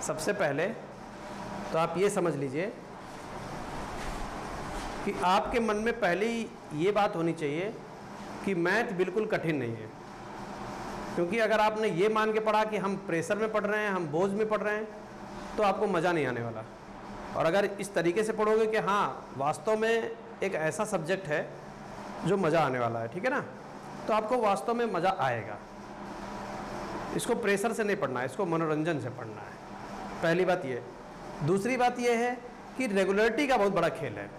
सबसे पहले तो आप ये समझ लीजिए कि आपके मन में पहले ही ये बात होनी चाहिए कि मैथ बिल्कुल कठिन नहीं है। क्योंकि अगर आपने ये मान के पढ़ा कि हम प्रेशर में पढ़ रहे हैं, हम बोझ में पढ़ रहे हैं, तो आपको मज़ा नहीं आने वाला। और अगर इस तरीके से पढ़ोगे कि हाँ वास्तव में एक ऐसा सब्जेक्ट है जो मज़ा आने वाला है, ठीक है ना, तो आपको वास्तव में मज़ा आएगा। इसको प्रेशर से नहीं पढ़ना है, इसको मनोरंजन से पढ़ना है, पहली बात ये। दूसरी बात ये है कि रेगुलरिटी का बहुत बड़ा खेल है।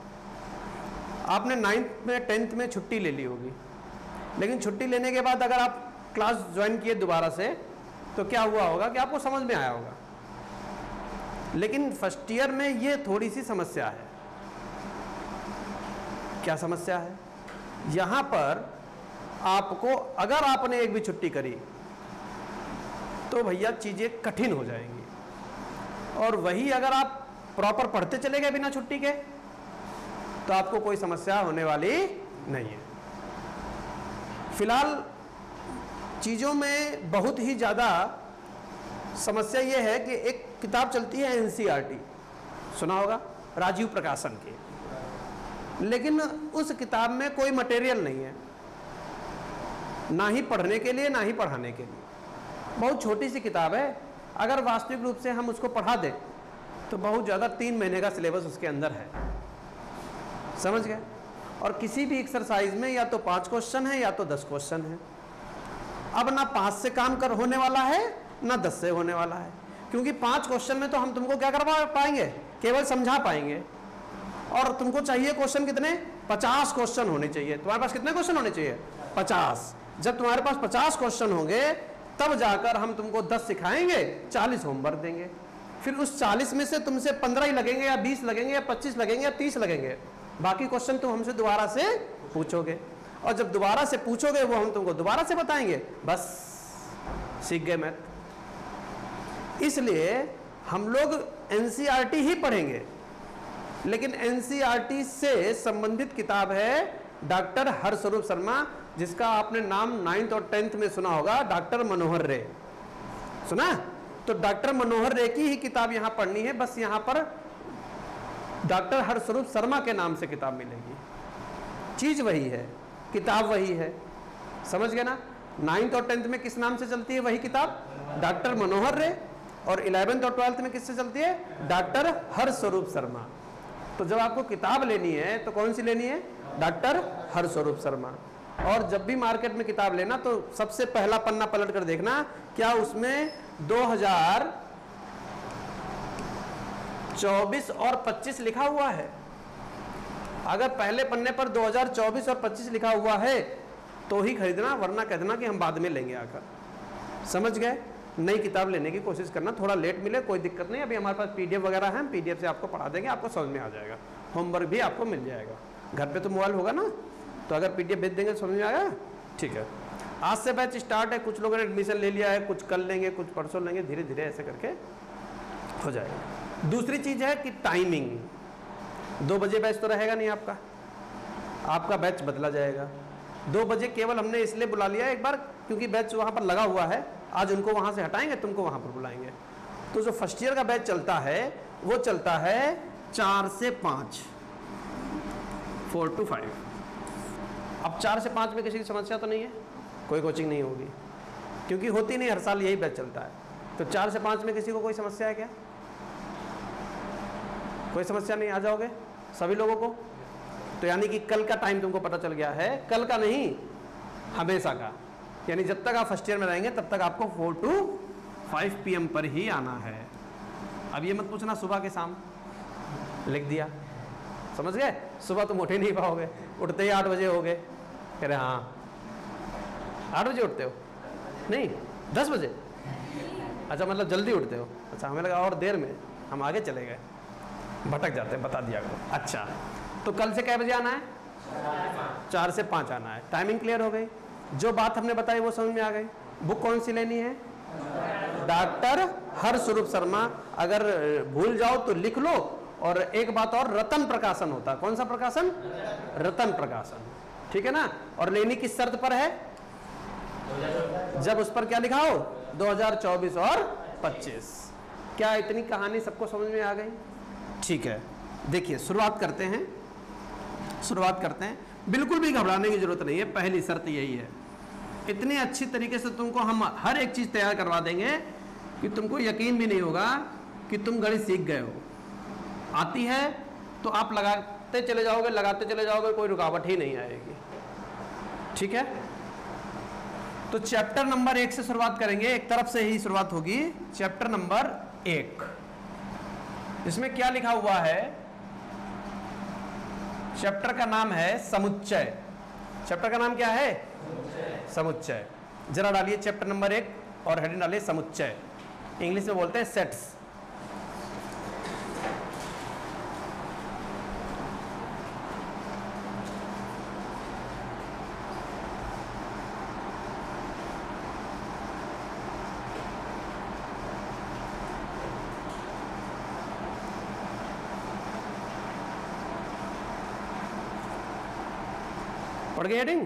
आपने 9th में 10th में छुट्टी ले ली होगी, लेकिन छुट्टी लेने के बाद अगर आप क्लास ज्वाइन किए दोबारा से तो क्या हुआ होगा कि आपको समझ में आया होगा। लेकिन फर्स्ट ईयर में ये थोड़ी सी समस्या है। क्या समस्या है? यहाँ पर आपको अगर आपने एक भी छुट्टी करी तो भैया चीज़ें कठिन हो जाएंगी। और वही अगर आप प्रॉपर पढ़ते चले गए बिना छुट्टी के तो आपको कोई समस्या होने वाली नहीं है। फिलहाल चीज़ों में बहुत ही ज़्यादा समस्या ये है कि एक किताब चलती है NCERT, सुना होगा, राजीव प्रकाशन की, लेकिन उस किताब में कोई मटेरियल नहीं है, ना ही पढ़ने के लिए ना ही पढ़ाने के लिए। बहुत छोटी सी किताब है। अगर वास्तविक रूप से हम उसको पढ़ा दें तो बहुत ज़्यादा 3 महीने का सिलेबस उसके अंदर है, समझ गए। और किसी भी एक्सरसाइज में या तो 5 क्वेश्चन है या तो 10 क्वेश्चन है। अब ना 5 से काम कर होने वाला है ना 10 से होने वाला है, क्योंकि 5 क्वेश्चन में तो हम तुमको क्या करवा पाएंगे, केवल समझा पाएंगे। और तुमको चाहिए क्वेश्चन कितने, 50 क्वेश्चन होने चाहिए। तुम्हारे पास कितने क्वेश्चन होने चाहिए, 50। जब तुम्हारे पास 50 क्वेश्चन होंगे तब जाकर हम तुमको 10 सिखाएंगे, 40 होमवर्क देंगे। फिर उस 40 में से तुमसे 15 ही लगेंगे या 20 लगेंगे या 25 लगेंगे या 30 लगेंगे। बाकी क्वेश्चन तुम हमसे दोबारा से पूछोगे, और जब दोबारा से पूछोगे वो हम तुमको दोबारा से बताएंगे, बस सीख गए मैथ। इसलिए हम लोग NCERT ही पढ़ेंगे, लेकिन NCERT से संबंधित किताब है डॉक्टर हरस्वरूप शर्मा, जिसका आपने नाम 9th और 10th में सुना होगा, डॉक्टर मनोहर रे, सुना? तो डॉक्टर मनोहर रे की ही किताब यहाँ पढ़नी है। बस यहाँ पर डॉक्टर हरस्वरूप शर्मा के नाम से किताब मिलेगी। चीज वही है, किताब वही है, समझ गए ना। 9th और 10th में किस नाम से चलती है वही किताब, डॉक्टर मनोहर रे। और 11th और 12th में किससे चलती है, डॉक्टर हरस्वरूप शर्मा। तो जब आपको किताब लेनी है तो कौन सी लेनी है, डॉक्टर हरस्वरूप शर्मा। और जब भी मार्केट में किताब लेना तो सबसे पहला पन्ना पलट कर देखना, क्या उसमें 2024 और 25 लिखा हुआ है। अगर पहले पन्ने पर 2024 और 25 लिखा हुआ है तो ही खरीदना, वरना कह देना कि हम बाद में लेंगे आकर, समझ गए। नई किताब लेने की कोशिश करना, थोड़ा लेट मिले कोई दिक्कत नहीं, अभी हमारे पास PDF वगैरह है, हम PDF से आपको पढ़ा देंगे, आपको समझ में आ जाएगा। होमवर्क भी आपको मिल जाएगा, घर पे तो मोबाइल होगा ना, तो अगर PDF भेज देंगे समझ में आएगा, ठीक है। आज से बैच स्टार्ट है, कुछ लोगों ने एडमिशन ले लिया है, कुछ कल लेंगे, कुछ परसों लेंगे, धीरे धीरे ऐसे करके हो जाएगा। दूसरी चीज़ है कि टाइमिंग, 2 बजे बैच तो रहेगा नहीं आपका, आपका बैच बदला जाएगा। 2 बजे केवल हमने इसलिए बुला लिया एक बार क्योंकि बैच वहाँ पर लगा हुआ है, आज उनको वहाँ से हटाएंगे, तुमको वहाँ पर बुलाएंगे। तो जो फर्स्ट ईयर का बैच चलता है वो चलता है 4 से 5, 4 to 5। अब 4 से 5 में किसी की समस्या तो नहीं है, कोई कोचिंग नहीं होगी, क्योंकि होती नहीं, हर साल यही बैच चलता है। तो 4 से 5 में किसी को कोई समस्या है क्या, कोई समस्या नहीं, आ जाओगे सभी लोगों को। तो यानी कि कल का टाइम तुमको पता चल गया है, कल का नहीं हमेशा का, यानी जब तक आप फर्स्ट ईयर में रहेंगे तब तक आपको 4 to 5 PM पर ही आना है। अब ये मत पूछना सुबह के शाम, लिख दिया, समझ गए। सुबह तुम उठ ही नहीं पाओगे, उठते ही 8 बजे हो गए, कह रहे हाँ 8 बजे उठते हो, नहीं 10 बजे, अच्छा मतलब जल्दी उठते हो, अच्छा हमें लगा और देर में, हम आगे चले गए, भटक जाते हैं, बता दिया करो। अच्छा तो कल से कै बजे आना है, 4 से 5 आना है। टाइमिंग क्लियर हो गई, जो बात हमने बताई वो समझ में आ गई। बुक कौन सी लेनी है, डॉक्टर हरस्वरूप शर्मा। अगर भूल जाओ तो लिख लो। और एक बात और, रतन प्रकाशन होता है, कौन सा प्रकाशन, रतन प्रकाशन, ठीक है ना। और लेनी किस शर्त पर है, जब उस पर क्या लिखा हो, 2024 और 25। क्या इतनी कहानी सबको समझ में आ गई? ठीक है, देखिए शुरुआत करते हैं। बिल्कुल भी घबराने की जरूरत नहीं है, पहली शर्त यही है। इतनी अच्छी तरीके से तुमको हम हर एक चीज तैयार करवा देंगे कि तुमको यकीन भी नहीं होगा कि तुम गणित सीख गए हो। आती है तो आप लगाते चले जाओगे, कोई रुकावट ही नहीं आएगी। ठीक है, तो चैप्टर नंबर 1 से शुरुआत करेंगे, एक तरफ से ही शुरुआत होगी। चैप्टर नंबर 1, इसमें क्या लिखा हुआ है? चैप्टर का नाम है समुच्चय। चैप्टर का नाम क्या है? समुच्चय। जरा डालिए चैप्टर नंबर 1 और हेडिंग डालिए समुच्चय। इंग्लिश में बोलते हैं सेट्स। पढ़ गए हेडिंग?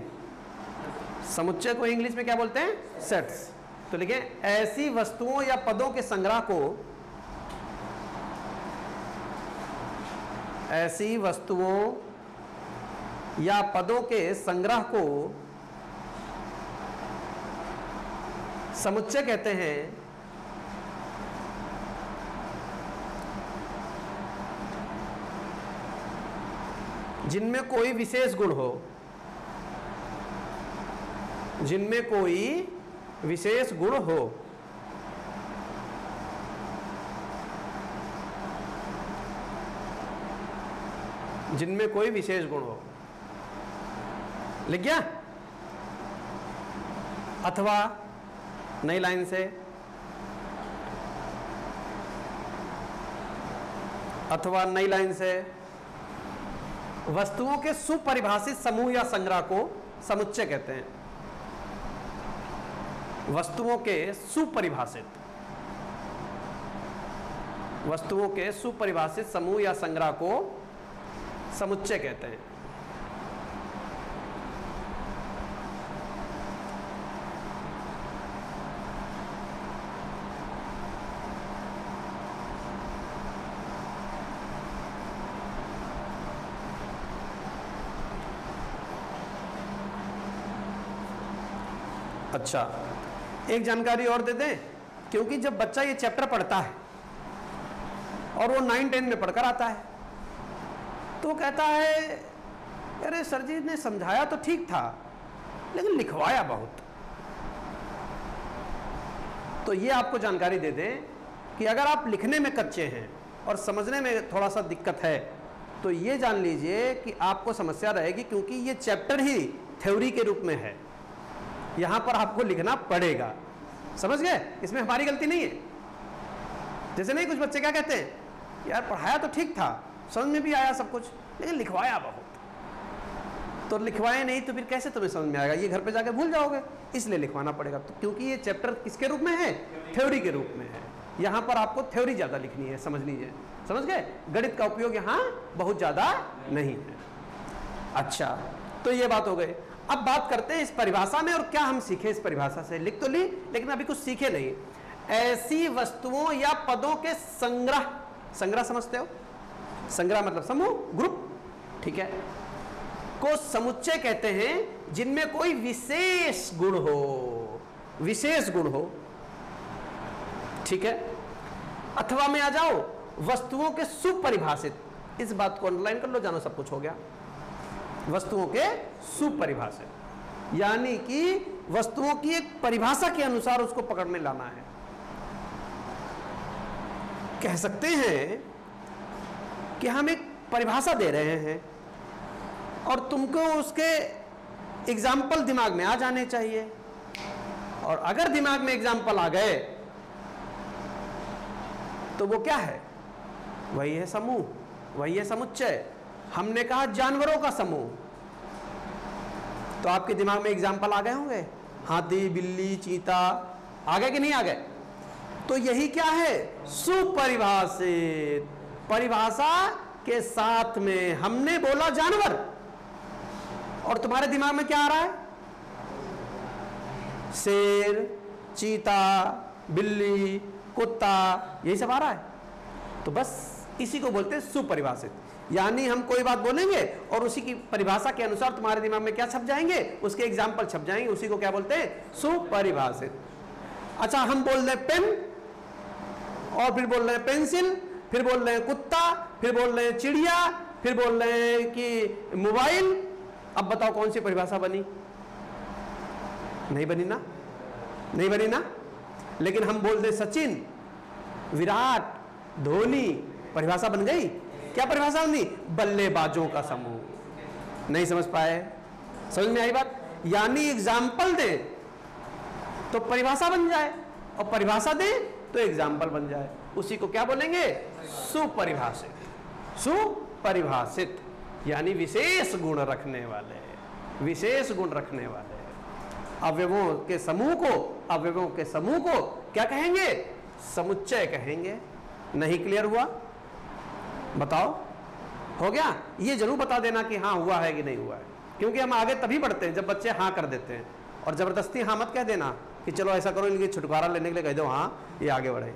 समुच्चय को इंग्लिश में क्या बोलते हैं? सेट्स। तो लिखे ऐसी वस्तुओं या पदों के संग्रह को, ऐसी वस्तुओं या पदों के संग्रह को समुच्चय कहते हैं, जिनमें कोई विशेष गुण हो, जिनमें कोई विशेष गुण हो। जिनमें कोई विशेष गुण हो, लिख गया? अथवा नई लाइन से, वस्तुओं के सुपरिभाषित समूह या संग्रह को समुच्चय कहते हैं। वस्तुओं के सुपरिभाषित समूह या संग्रह को समुच्चय कहते हैं। अच्छा, एक जानकारी और दे दें, क्योंकि जब बच्चा ये चैप्टर पढ़ता है और वो 9-10 में पढ़कर आता है तो कहता है अरे सर जी ने समझाया तो ठीक था लेकिन लिखवाया बहुत। तो ये आपको जानकारी दे दें कि अगर आप लिखने में कच्चे हैं और समझने में थोड़ा सा दिक्कत है तो ये जान लीजिए कि आपको समस्या रहेगी, क्योंकि ये चैप्टर ही थ्योरी के रूप में है। यहां पर आपको लिखना पड़ेगा, समझ गए? इसमें हमारी गलती नहीं है। जैसे नहीं, कुछ बच्चे क्या कहते हैं, यार पढ़ाया तो ठीक था, समझ में भी आया सब कुछ, लेकिन लिखवाया बहुत। तो लिखवाए नहीं तो फिर कैसे तुम्हें समझ में आएगा? ये घर पे जाके भूल जाओगे, इसलिए लिखवाना पड़ेगा। तो क्योंकि ये चैप्टर किसके रूप में है? थ्योरी के रूप में है। यहां पर आपको थ्योरी ज्यादा लिखनी है, समझ लीजिए, समझ गए? गणित का उपयोग यहां बहुत ज्यादा नहीं है। अच्छा, तो ये बात हो गई। अब बात करते हैं इस परिभाषा में, और क्या हम सीखे इस परिभाषा से। लिख तो ली, लेकिन अभी कुछ सीखे नहीं। ऐसी वस्तुओं या पदों के संग्रह, संग्रह समझते हो? संग्रह मतलब समूह, ग्रुप, ठीक है, को समुच्चय कहते हैं जिनमें कोई विशेष गुण हो, विशेष गुण हो, ठीक है। अथवा में आ जाओ, वस्तुओं के सुपरिभाषित, इस बात को अंडरलाइन कर लो, जानो सब कुछ हो गया। वस्तुओं के सुपरिभाषित, यानी कि वस्तुओं की एक परिभाषा के अनुसार उसको पकड़ में लाना है। कह सकते हैं कि हम एक परिभाषा दे रहे हैं और तुमको उसके एग्जाम्पल दिमाग में आ जाने चाहिए, और अगर दिमाग में एग्जाम्पल आ गए तो वो क्या है? वही है समूह, वही है समुच्चय। हमने कहा जानवरों का समूह, तो आपके दिमाग में एग्जाम्पल आ गए होंगे, हाथी, बिल्ली, चीता, आ गए कि नहीं आ गए? तो यही क्या है? सुपरिभाषित। परिभाषा के साथ में हमने बोला जानवर, और तुम्हारे दिमाग में क्या आ रहा है? शेर, चीता, बिल्ली, कुत्ता, यही सब आ रहा है। तो बस इसी को बोलते हैं सुपरिभाषित। यानी हम कोई बात बोलेंगे और उसी की परिभाषा के अनुसार तुम्हारे दिमाग में क्या छप जाएंगे, उसके एग्जाम्पल छप जाएंगे, उसी को क्या बोलते हैं, सुपरिभाषित। अच्छा, हम बोल रहे हैं पेन, और फिर बोल रहे हैं पेंसिल, फिर बोल रहे हैं कुत्ता, फिर बोल रहे हैं चिड़िया, फिर बोल रहे हैं कि मोबाइल। अब बताओ कौन सी परिभाषा बनी? नहीं बनी ना, नहीं बनी ना। लेकिन हम बोल दे सचिन, विराट, धोनी, परिभाषा बन गई। क्या परिभाषा बनी? बल्लेबाजों का समूह। नहीं समझ पाए? समझ में आई बात? यानी एग्जाम्पल दे तो परिभाषा बन जाए, और परिभाषा दे तो एग्जाम्पल बन जाए। उसी को क्या बोलेंगे? सुपरिभाषित। सुपरिभाषित यानी विशेष गुण रखने वाले, विशेष गुण रखने वाले अवयवों के समूह को, अवयवों के समूह को क्या कहेंगे? समुच्चय कहेंगे। नहीं क्लियर हुआ? बताओ, हो गया? ये जरूर बता देना कि हाँ हुआ है कि नहीं हुआ है, क्योंकि हम आगे तभी बढ़ते हैं जब बच्चे हाँ कर देते हैं। और जबरदस्ती हाँ मत कह देना कि चलो ऐसा करो, इनकी छुटकारा लेने के लिए कह दो हाँ ये आगे बढ़े,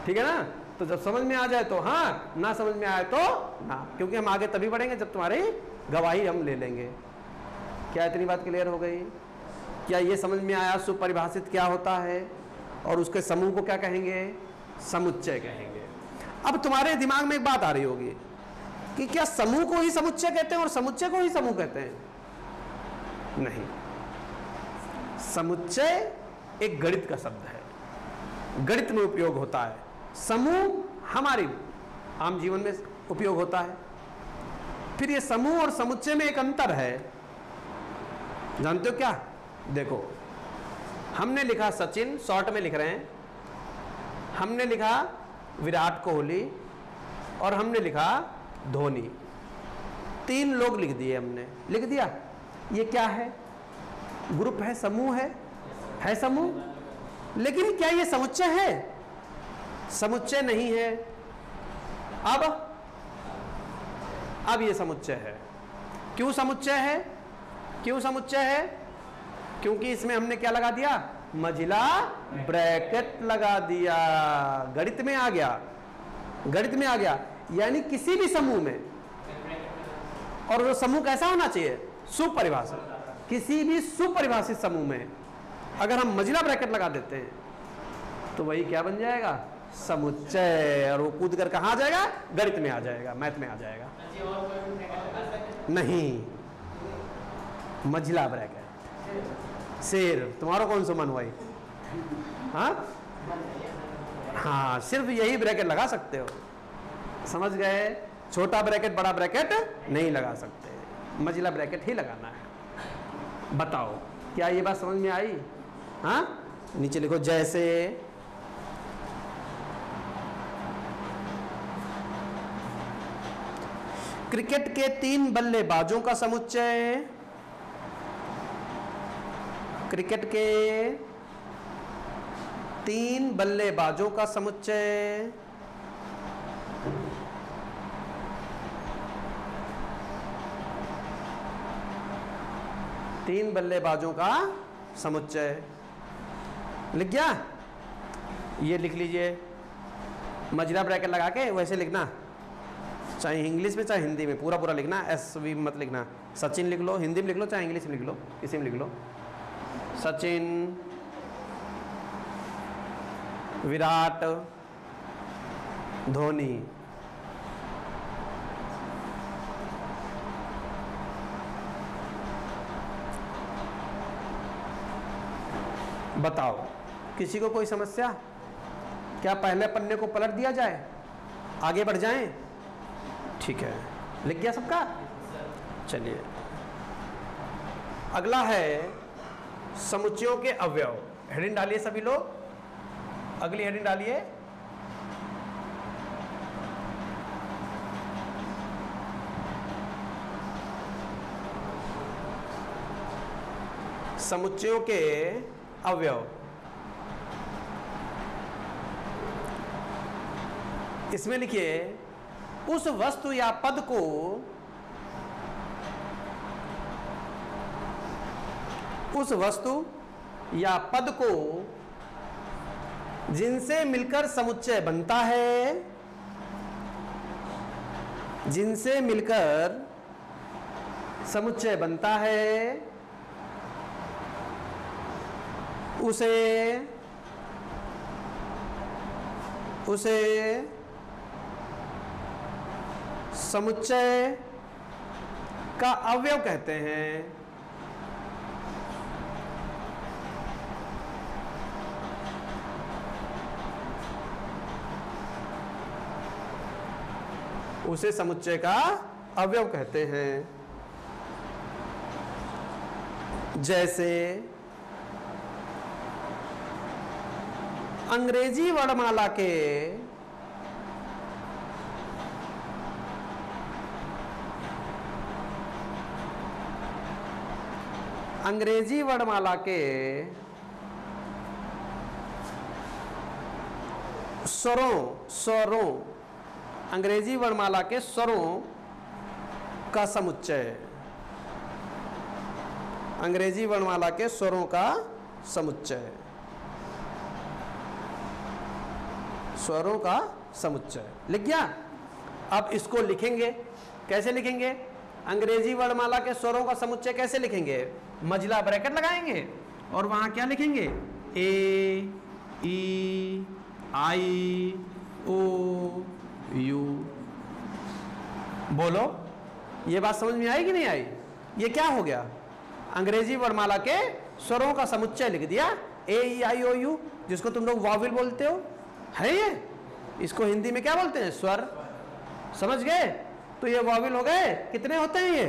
ठीक है ना। तो जब समझ में आ जाए तो हाँ, ना समझ में आए तो ना, क्योंकि हम आगे तभी बढ़ेंगे जब तुम्हारी गवाही हम ले लेंगे। क्या इतनी बात क्लियर हो गई? क्या ये समझ में आया सुपरिभाषित क्या होता है और उसके समूह को क्या कहेंगे? समुच्चय कहेंगे। अब तुम्हारे दिमाग में एक बात आ रही होगी कि क्या समूह को ही समुच्चय कहते हैं और समुच्चय को ही समूह कहते हैं? नहीं, समुच्चय एक गणित का शब्द है, गणित में उपयोग होता है। समूह हमारी आम जीवन में उपयोग होता है। फिर ये समूह और समुच्चय में एक अंतर है, जानते हो क्या? देखो, हमने लिखा सचिन, शॉर्ट में लिख रहे हैं, हमने लिखा विराट कोहली, और हमने लिखा धोनी। तीन लोग लिख दिए हमने, लिख दिया। ये क्या है? ग्रुप है, समूह है समूह। लेकिन क्या ये समुच्चय है? समुच्चय नहीं है। अब ये समुच्चय है। क्यों समुच्चय है? क्यों समुच्चय है? क्योंकि इसमें हमने क्या लगा दिया? मझिला ब्रैकेट लगा दिया। गणित में आ गया, गणित में आ गया। यानी किसी भी समूह में, और वो समूह कैसा होना चाहिए? सुपरिभाषित। किसी भी सुपरिभाषित समूह में अगर हम मझिला ब्रैकेट लगा देते हैं तो वही क्या बन जाएगा? समुच्चय। और वो कूद कर कहाँ आ जाएगा? गणित में आ जाएगा, मैथ में आ जाएगा। नहीं, मझिला ब्रैकेट। शेर, तुम्हारा कौन सा मन हुआ? हाँ, सिर्फ यही ब्रैकेट लगा सकते हो, समझ गए? छोटा ब्रैकेट बड़ा ब्रैकेट नहीं लगा सकते, मझिला ब्रैकेट ही लगाना है। बताओ, क्या ये बात समझ में आई? हाँ, नीचे लिखो जैसे क्रिकेट के 3 बल्लेबाजों का समुच्चय, क्रिकेट के 3 बल्लेबाजों का समुच्चय तीन बल्लेबाजों का समुच्चय लिख गया? ये लिख लीजिए, मझिला ब्रैकेट लगा के वैसे लिखना, चाहे इंग्लिश में चाहे हिंदी में, पूरा पूरा लिखना, एस वी मत लिखना। सचिन लिख लो, हिंदी में लिख लो चाहे इंग्लिश में लिख लो, किसी में लिख लो। सचिन, विराट, धोनी। बताओ, किसी को कोई समस्या? क्या पहले पन्ने को पलट दिया जाए, आगे बढ़ जाएं? ठीक है, लिख गया सबका? चलिए, अगला है समुच्चयों के अवयव। हेडिंग डालिए सभी लोग, अगली हेडिंग डालिए। समुच्चयों के अवयव। इसमें लिखिए, उस वस्तु या पद को जिनसे मिलकर समुच्चय बनता है, जिनसे मिलकर समुच्चय बनता है, उसे समुच्चय का अवयव कहते हैं। उसे समुच्चय का अवयव कहते हैं। जैसे अंग्रेजी वर्णमाला के स्वरों अंग्रेजी वर्णमाला के स्वरों का समुच्चय, अंग्रेजी वर्णमाला के स्वरों का समुच्चय, स्वरों का समुच्चय लिख गया। अब इसको लिखेंगे, कैसे लिखेंगे? अंग्रेजी वर्णमाला के स्वरों का समुच्चय कैसे लिखेंगे? मझला ब्रैकेट लगाएंगे और वहां क्या लिखेंगे? ए, ई, आई, ओ, यू। बोलो, ये बात समझ में आई कि नहीं आई? ये क्या हो गया? अंग्रेजी वर्णमाला के स्वरों का समुच्चय लिख दिया, ए, ई, आई, ओ, यू, जिसको तुम लोग वाविल बोलते हो, है ये? इसको हिंदी में क्या बोलते हैं? स्वर। समझ गए? तो ये वाविल हो गए। कितने होते हैं ये?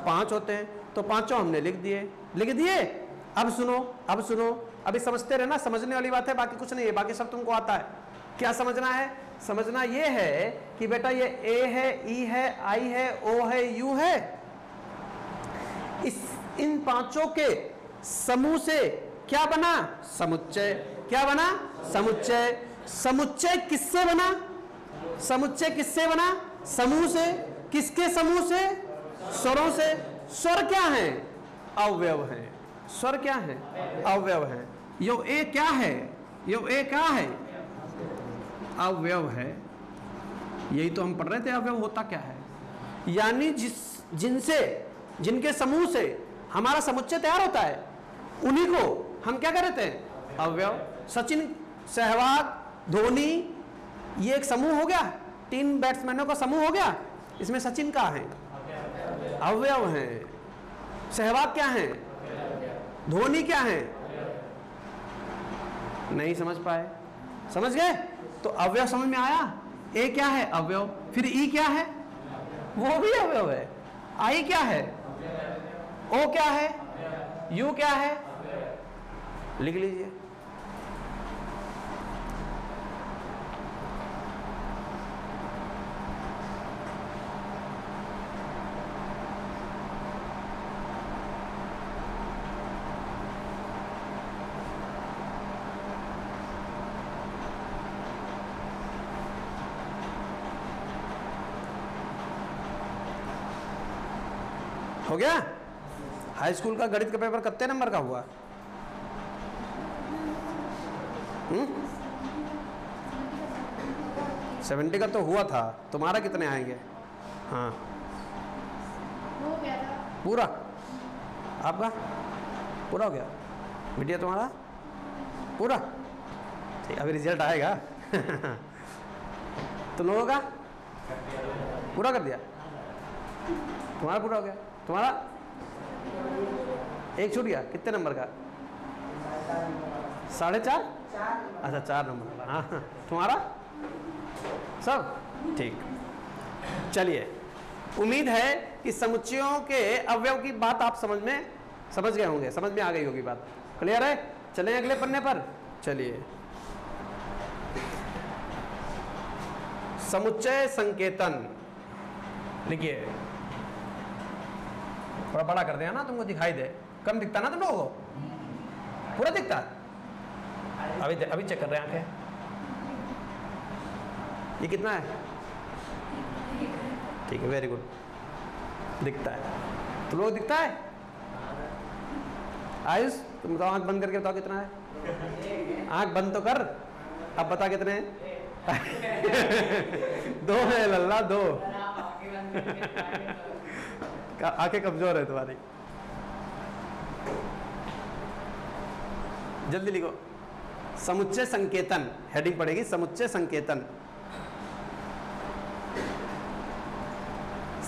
5 होते हैं। तो पांचों हमने लिख दिए। अब सुनो, अभी समझते रहना, समझने वाली बात है, बाकी कुछ नहीं है, बाकी सब तुमको आता है। क्या समझना है? समझना ये है कि बेटा ये ए है, ई है, आई है, ओ है, यू है, इन पांचों के समूह से क्या बना? समुच्चय। क्या बना? समुच्चय। समुच्चय किससे बना? समुच्चय किससे बना? समूह से। किसके समूह से? स्वरों से। स्वर क्या है? अवयव है। स्वर क्या है? अवयव है। यो ए क्या है? यो ए क्या है? अवयव है। यही तो हम पढ़ रहे थे, अवयव होता क्या है। यानी जिनके समूह से हमारा समुच्चय तैयार होता है, उन्हीं को हम क्या कहते हैं? अवयव। सचिन, सहवाग, धोनी, ये एक समूह हो गया, 3 बैट्समैनों का समूह हो गया। इसमें सचिन का है? अवयव है। सहवाग क्या है? धोनी क्या है? नहीं समझ पाए? समझ गए? तो अवयव समझ में आया। ए क्या है? अवयव। फिर ई क्या है? वो भी अवयव है। आई क्या है? ओ क्या है? यू क्या है? लिख लीजिए। हो गया? हाई स्कूल का गणित का पेपर कितने नंबर का हुआ? 70 का तो हुआ था। तुम्हारा कितने आएंगे? हाँ, हो गया था पूरा। आपका पूरा हो गया? बिटिया तुम्हारा पूरा? ठीक, अभी रिजल्ट आएगा। तुम लोगों का पूरा कर दिया? तुम्हारा पूरा हो गया? तुम्हारा एक छूट गया। कितने नंबर का? 4.5? अच्छा, 4 नंबर। हाँ, तुम्हारा सब ठीक। चलिए, उम्मीद है कि समुच्चयों के अवयव की बात आप समझ गए होंगे, समझ में आ गई होगी बात। क्लियर है? चलें अगले पन्ने पर। चलिए, समुच्चय संकेतन लिखिए। थोड़ा बड़ा कर दिया ना, तुमको दिखाई दे। कम दिखता ना तुम लोगों को? पूरा दिखता? अभी चेक कर रहे हैं आंखें। ये कितना है? ठीक है, वेरी गुड। दिखता है। तुम लोग दिखता है? आयुष, तुम बताओ, आंख बंद करके बताओ कितना है। आंख बंद तो कर। अब बता कितने हैं? 2 है लल्ला, 2। आंखें कमजोर है तुम्हारी। जल्दी लिखो। समुच्चय संकेतन, हेडिंग पड़ेगी समुच्चय संकेतन।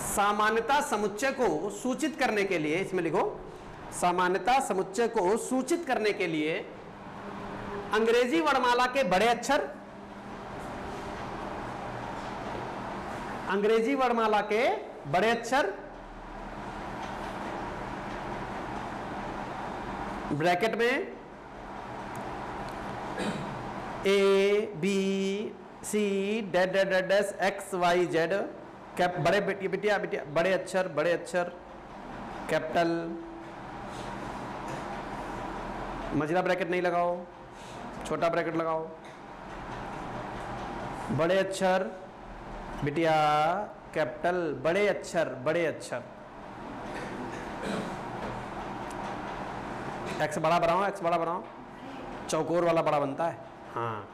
सामान्यता समुच्चय को सूचित करने के लिए, इसमें लिखो, सामान्यता समुच्चय को सूचित करने के लिए अंग्रेजी वर्णमाला के बड़े अक्षर, अंग्रेजी वर्णमाला के बड़े अक्षर, ब्रैकेट में A B C dot dot dot X Y Z, cap बड़े बिटिया बिटिया बड़े अक्षर कैपिटल, मझला ब्रैकेट नहीं लगाओ, छोटा ब्रैकेट लगाओ, बड़े अक्षर बिटिया कैपिटल, बड़े अक्षर एक्स बड़ा बनाओ, एक्स बड़ा बनाओ, चौकोर वाला बड़ा बनता है, हाँ,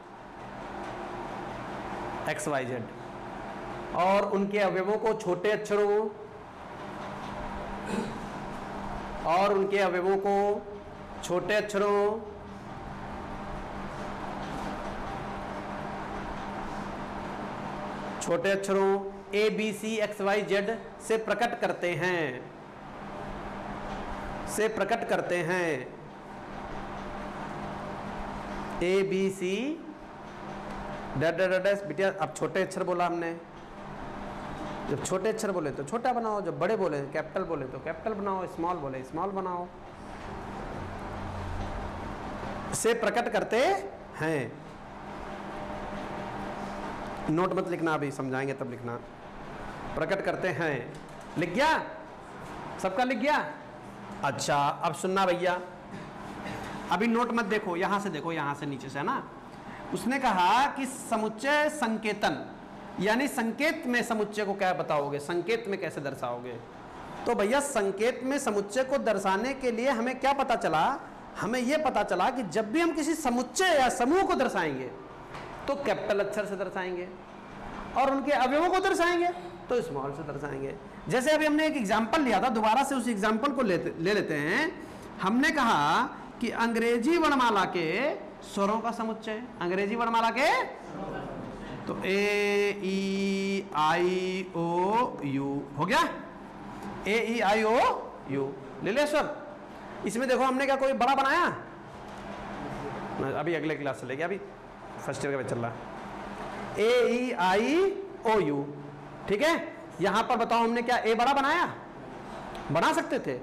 एक्स वाई जेड। और उनके अवयवों को छोटे अक्षरों, और उनके अवयवों को छोटे अक्षरों, छोटे अक्षरों A B C X Y Z से प्रकट करते हैं, से प्रकट करते हैं। A B C dot dot dot बिटिया, अब छोटे अक्षर बोला हमने, जब छोटे अक्षर बोले तो छोटा बनाओ, जब बड़े बोले कैपिटल बोले तो कैपिटल बनाओ, स्मॉल बोले स्मॉल बनाओ, से प्रकट करते हैं। नोट मत लिखना, अभी समझाएंगे तब लिखना। प्रकट करते हैं, लिख गया? सबका लिख गया? अच्छा, अब सुनना भैया, अभी नोट मत देखो, यहां से देखो, यहां से नीचे से, है ना। उसने कहा कि समुच्चय संकेतन, यानी संकेत में समुच्चय को क्या बताओगे, संकेत में कैसे दर्शाओगे। तो भैया संकेत में समुच्चय को दर्शाने के लिए हमें क्या पता चला, हमें यह पता चला कि जब भी हम किसी समुच्चय या समूह को दर्शाएंगे तो कैपिटल अक्षर से दर्शाएंगे, और उनके अवयवों को दर्शाएंगे तो स्मॉल से दर्शाएंगे। जैसे अभी हमने एक एग्जाम्पल लिया था, दोबारा से उस एग्जाम्पल को ले लेते हैं। हमने कहा कि अंग्रेजी वर्णमाला के स्वरों का समुच्चय, अंग्रेजी वर्णमाला के, तो ए ई आई ओ यू हो गया, ए ई आई ओ यू ले ले सर। इसमें देखो हमने क्या कोई बड़ा बनाया, अभी अगले क्लास से लेके, अभी फर्स्ट ईयर का चल रहा है। ए ई आई ओ यू, ठीक है। यहां पर बताओ हमने क्या ए बड़ा बनाया, बना सकते थे?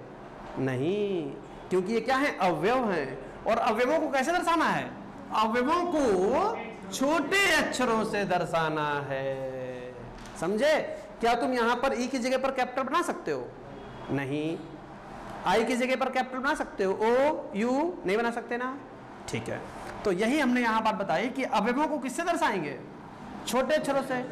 नहीं, क्योंकि ये क्या है, अवयव है, और अवयवों को कैसे दर्शाना है, अवयवों को छोटे अक्षरों से दर्शाना है, समझे। क्या तुम यहां पर ई की जगह पर कैपिटल बना सकते हो? नहीं। आई की जगह पर कैपिटल बना सकते हो? ओ यू नहीं बना सकते ना, ठीक है। तो यही हमने यहां बात बताई कि अवयवों को किससे दर्शाएंगे, छोटे अक्षरों से,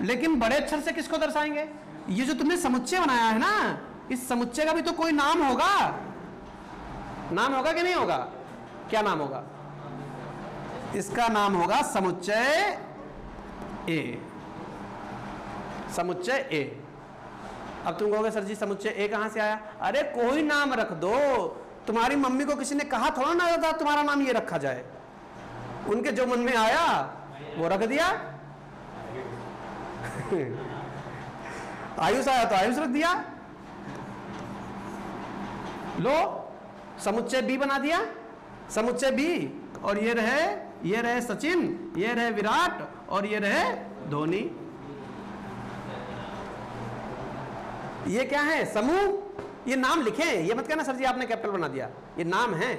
लेकिन बड़े अक्षर से किसको दर्शाएंगे। ये जो तुमने समुच्चय बनाया है ना, इस समुच्चय का भी तो कोई नाम होगा, नाम होगा कि नहीं होगा? क्या नाम होगा? इसका नाम होगा समुच्चय ए, समुच्चय ए। अब तुम कहोगे सर जी समुच्चय ए कहां से आया? अरे कोई नाम रख दो, तुम्हारी मम्मी को किसी ने कहा थोड़ा ना था तुम्हारा नाम ये रखा जाए, उनके जो मन में आया वो रख दिया। आयुष आया तो आयुष रख दिया, लो समुच्चय बी बना दिया, समुच्चय बी, और ये रहे सचिन, ये रहे विराट, और ये रहे धोनी। ये क्या है, समूह। ये नाम लिखें, ये मत कहना सर जी आपने कैपिटल बना दिया, ये नाम है,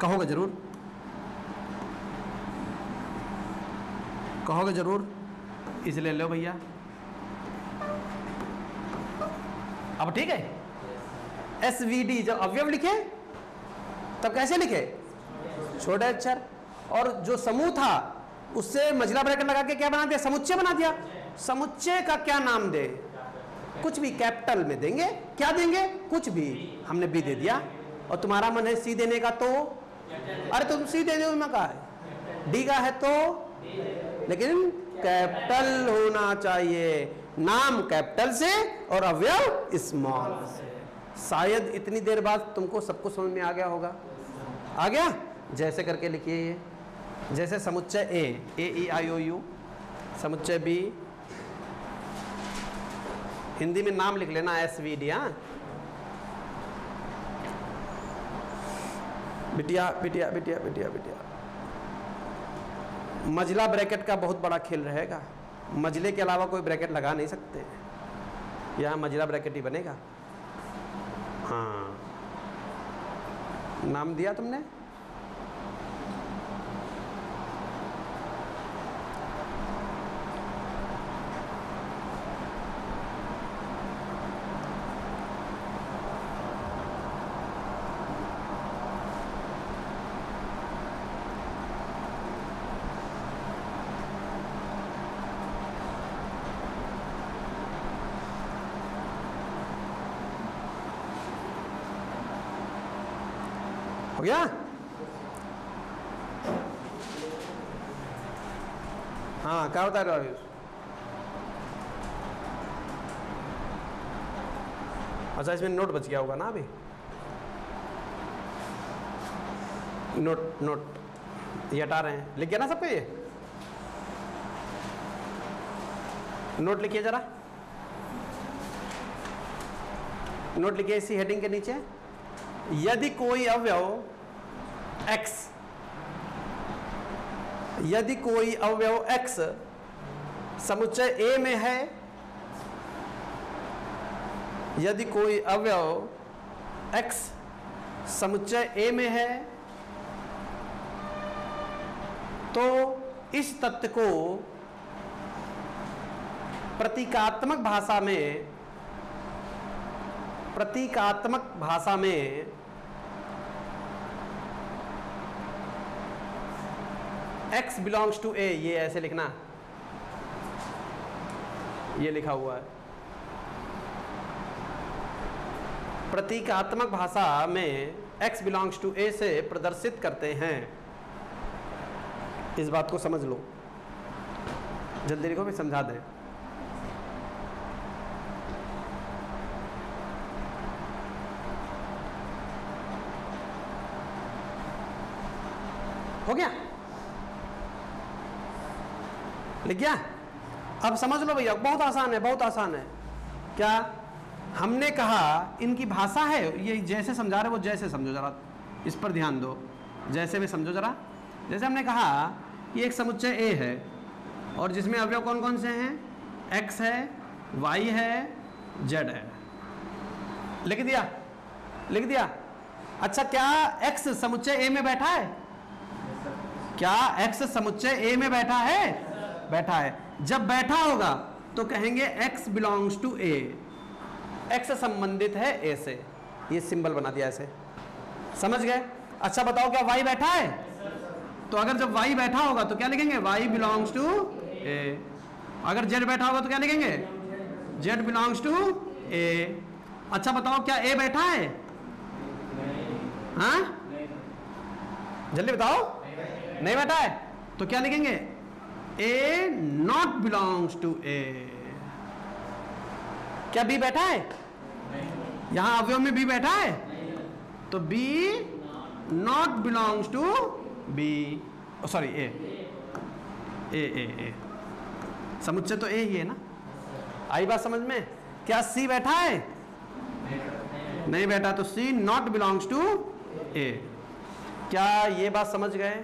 कहोगे जरूर, कहोगे जरूर, इसलिए लो भैया। अब ठीक है, SVD जब अवयव लिखे तब कैसे लिखे, छोटे अक्षर, और जो समूह था उससे मझला ब्रैकेट लगा के क्या बना दिया, समुच्चय बना दिया। समुच्चय का क्या नाम दे, कुछ भी कैपिटल में देंगे, क्या देंगे, कुछ भी, हमने बी दे दिया। और तुम्हारा मन है सी देने का, तो अरे तुम सी दे दो, मैं कहा है डी का है तो, लेकिन कैपिटल होना चाहिए, नाम कैपिटल से और अवयव स्मॉल से। शायद इतनी देर बाद तुमको सबको समझ में आ गया होगा। आ गया? जैसे करके लिखिए ये, जैसे समुच्चय ए ई आई ओ यू, समुच्चय बी, हिंदी में नाम लिख लेना SVD। हाँ बिटिया बिटिया बिटिया बिटिया बिटिया, मजला ब्रैकेट का बहुत बड़ा खेल रहेगा। मजले के अलावा कोई ब्रैकेट लगा नहीं सकते, यहाँ मजला ब्रैकेट ही बनेगा। हाँ नाम दिया तुमने? हो गया? हाँ क्या बता रहे हो? अच्छा इसमें नोट बच गया होगा ना अभी? नोट नोट ये हटा रहे हैं, लिख गया ना सबको ये? नोट लिखिए जरा, नोट लिखिए इसी हेडिंग के नीचे। यदि कोई अवयव x, यदि कोई अवयव x समुच्चय A में है, यदि कोई अवयव x समुच्चय A में है, तो इस तथ्य को प्रतीकात्मक भाषा में x belongs to A, ये ऐसे लिखना, ये लिखा हुआ है। प्रतीकात्मक भाषा में x belongs to A से प्रदर्शित करते हैं। इस बात को समझ लो, जल्दी लिखो भी समझा दें। हो गया? लिख गया? अब समझ लो भैया, बहुत आसान है, बहुत आसान है। क्या हमने कहा इनकी भाषा है, ये जैसे समझा रहे वो जैसे समझो जरा, इस पर ध्यान दो, जैसे भी समझो जरा। जैसे हमने कहा कि एक समुच्चय A है और जिसमें अवयव कौन कौन से हैं? x है, y है, z है। लिख दिया? लिख दिया? अच्छा क्या x समुच्चय A में बैठा है? क्या x समुच्चय A में बैठा है? बैठा है। जब बैठा होगा तो कहेंगे x belongs to A, x संबंधित है A से। ये सिंबल बना दिया ऐसे, समझ गए? अच्छा बताओ क्या y बैठा है? तो अगर जब y बैठा होगा तो क्या लिखेंगे? y belongs to A। अगर z बैठा होगा तो क्या लिखेंगे? z belongs to A। अच्छा बताओ क्या A बैठा है? हाँ जल्दी बताओ। नहीं बैठा है तो क्या लिखेंगे? A not belongs to A। क्या B बैठा है? यहां अवयव में B बैठा है, तो B not belongs to B, sorry A। समुच्चय तो A ही है ना। आई बात समझ में? क्या C बैठा है? नहीं बैठा, तो C not belongs to A। क्या ये बात समझ गए?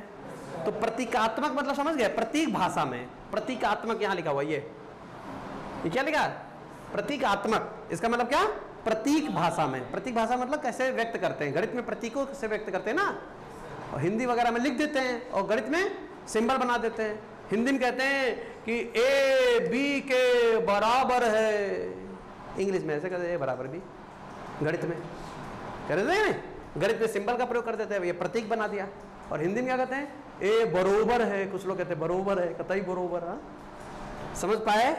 तो प्रतीकात्मक मतलब समझ गए? प्रतीक भाषा में प्रतीकात्मक यहां लिखा हुआ, ये क्या लिखा? प्रतीकात्मक। इसका मतलब क्या? प्रतीक भाषा में। प्रतीक भाषा मतलब कैसे व्यक्त करते हैं, गणित में प्रतीकों से व्यक्त करते हैं ना, और हिंदी वगैरह में लिख देते हैं और गणित में सिंबल बना देते हैं। हिंदी में कहते हैं कि A B के बराबर है, इंग्लिश में ऐसे कहते हैं A बराबर B, गणित में कह देते हैं, गणित में सिंबल का प्रयोग कर देते हैं, ये प्रतीक बना दिया। और हिंदी में क्या कहते हैं? A बरोबर है, कुछ लोग कहते हैं बरोबर है, कतई बरोबर। हाँ समझ पाए?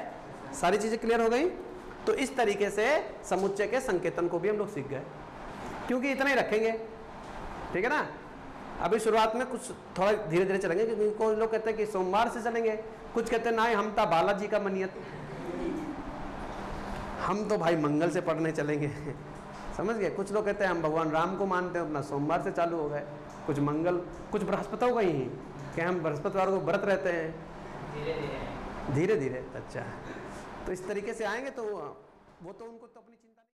सारी चीजें क्लियर हो गई। तो इस तरीके से समुच्चय के संकेतन को भी हम लोग सीख गए, क्योंकि इतना ही रखेंगे, ठीक है ना? अभी शुरुआत में कुछ थोड़ा धीरे धीरे चलेंगे, क्योंकि कोई लोग कहते हैं कि सोमवार से चलेंगे, कुछ कहते हैं ना हम था बालाजी का मनियत, हम तो भाई मंगल से पढ़ने चलेंगे समझ गए। कुछ लोग कहते हैं हम भगवान राम को मानते हैं, अपना सोमवार से चालू हो गए, कुछ मंगल, कुछ बृहस्पतियों का ही कि हम बृहस्पतिवार को व्रत रहते हैं धीरे धीरे। अच्छा, तो इस तरीके से आएंगे तो वो तो उनको तो अपनी चिंता